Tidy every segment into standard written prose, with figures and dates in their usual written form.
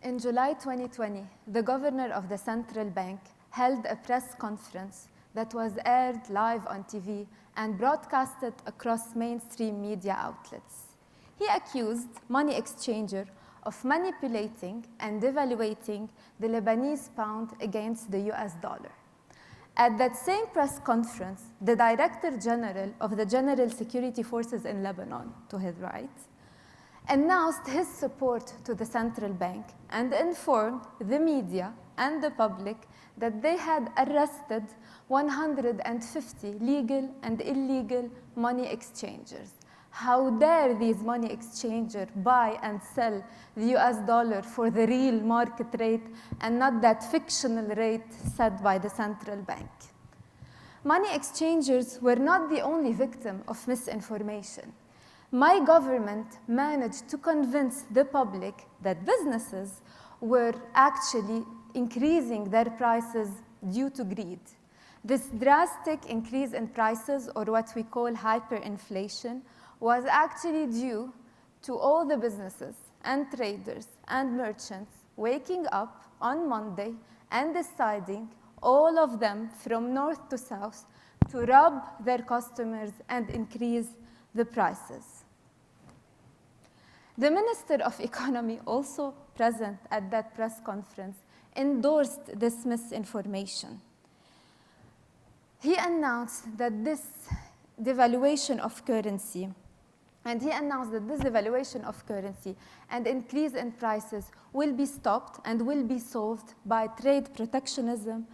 In July 2020, the governor of the central bank held a press conference that was aired live on TV and broadcasted across mainstream media outlets. He accused money exchanger of manipulating and devaluating the Lebanese pound against the US dollar. At that same press conference, the Director General of the General Security Forces in Lebanon, to his right, announced his support to the central bank and informed the media and the public that they had arrested 150 legal and illegal money exchangers. How dare these money exchangers buy and sell the US dollar for the real market rate and not that fictional rate set by the central bank? Money exchangers were not the only victim of misinformation. My government managed to convince the public that businesses were actually increasing their prices due to greed. This drastic increase in prices, or what we call hyperinflation, was actually due to all the businesses and traders and merchants waking up on Monday and deciding, all of them from north to south, to rob their customers and increase the prices. The Minister of Economy, also present at that press conference, endorsed this misinformation. He announced that this devaluation of currency and increase in prices will be stopped and will be solved by trade protectionism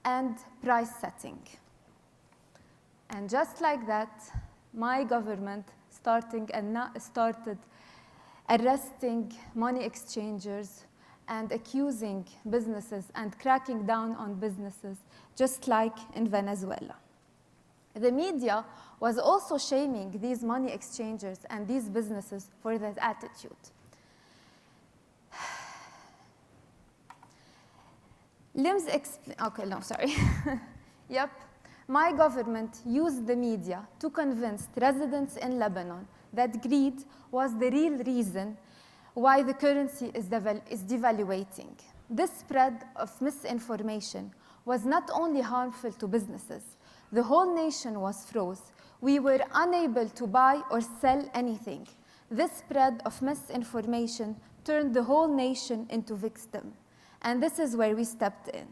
and price setting. And just like that, my government started arresting money exchangers and accusing businesses and cracking down on businesses, just like in Venezuela. The media was also shaming these money exchangers and these businesses for that attitude. Yep. My government used the media to convince residents in Lebanon that greed was the real reason why the currency is devaluating. This spread of misinformation was not only harmful to businesses, the whole nation was froze. We were unable to buy or sell anything. This spread of misinformation turned the whole nation into victim. And this is where we stepped in.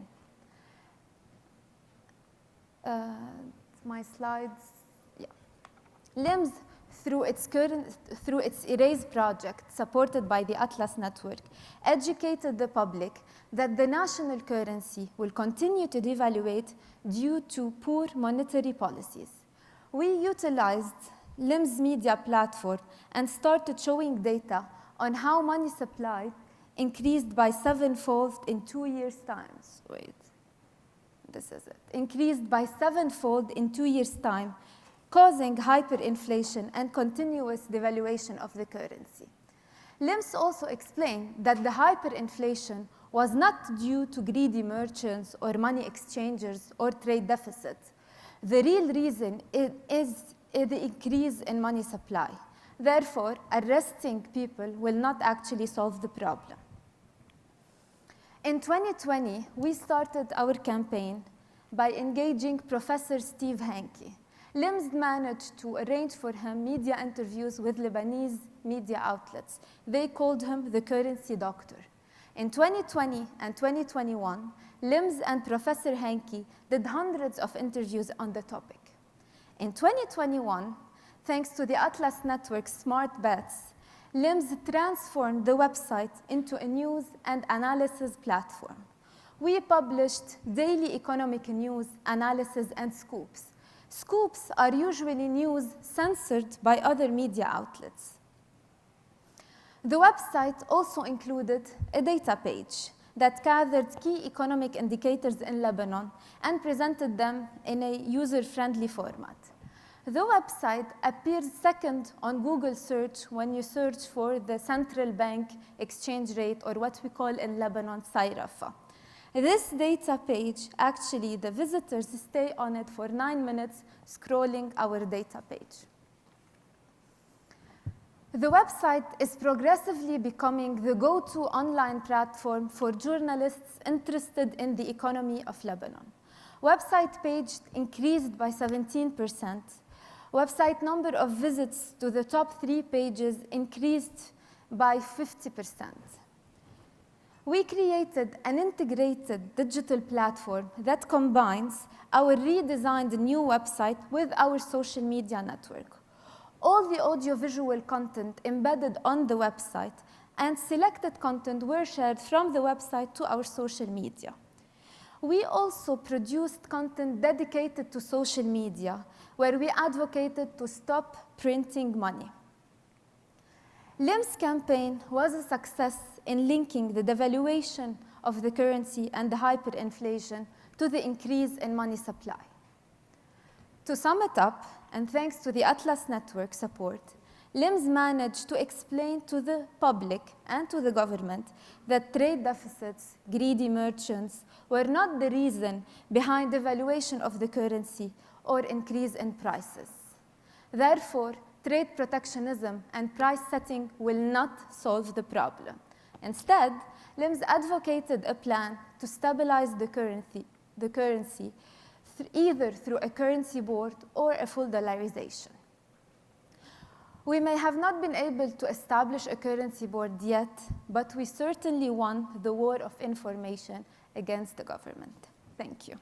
My slides, yeah. LIMS, through its Erase project, supported by the Atlas Network, educated the public that the national currency will continue to devaluate due to poor monetary policies. We utilized LIMS media platform and started showing data on how money supply increased by 7-fold in 2 years' time. This is it. Increased by 7-fold in 2 years' time, causing hyperinflation and continuous devaluation of the currency. LIMS also explained that the hyperinflation was not due to greedy merchants or money exchangers or trade deficits. The real reason is the increase in money supply. Therefore, arresting people will not actually solve the problem. In 2020, we started our campaign by engaging Professor Steve Hanke. LIMS managed to arrange for him media interviews with Lebanese media outlets. They called him the currency doctor. In 2020 and 2021, LIMS and Professor Hanke did hundreds of interviews on the topic. In 2021, thanks to the Atlas Network's smart bets, LIMS transformed the website into a news and analysis platform. We published daily economic news, analysis, and scoops. Scoops are usually news censored by other media outlets. The website also included a data page that gathered key economic indicators in Lebanon and presented them in a user-friendly format. The website appears second on Google search when you search for the central bank exchange rate, or what we call in Lebanon, Sayrafa. This data page, actually, the visitors stay on it for 9 minutes scrolling our data page. The website is progressively becoming the go-to online platform for journalists interested in the economy of Lebanon. Website page increased by 17%. Website number of visits to the top 3 pages increased by 50%. We created an integrated digital platform that combines our redesigned new website with our social media network. All the audiovisual content embedded on the website and selected content were shared from the website to our social media. We also produced content dedicated to social media, where we advocated to stop printing money. LIMS campaign was a success in linking the devaluation of the currency and the hyperinflation to the increase in money supply. To sum it up, and thanks to the Atlas Network support, LIMS managed to explain to the public and to the government that trade deficits, greedy merchants, were not the reason behind the devaluation of the currency or increase in prices. Therefore, trade protectionism and price setting will not solve the problem. Instead, LIMS advocated a plan to stabilize the currency either through a currency board or a full dollarization. We may have not been able to establish a currency board yet, but we certainly won the war of information against the government. Thank you.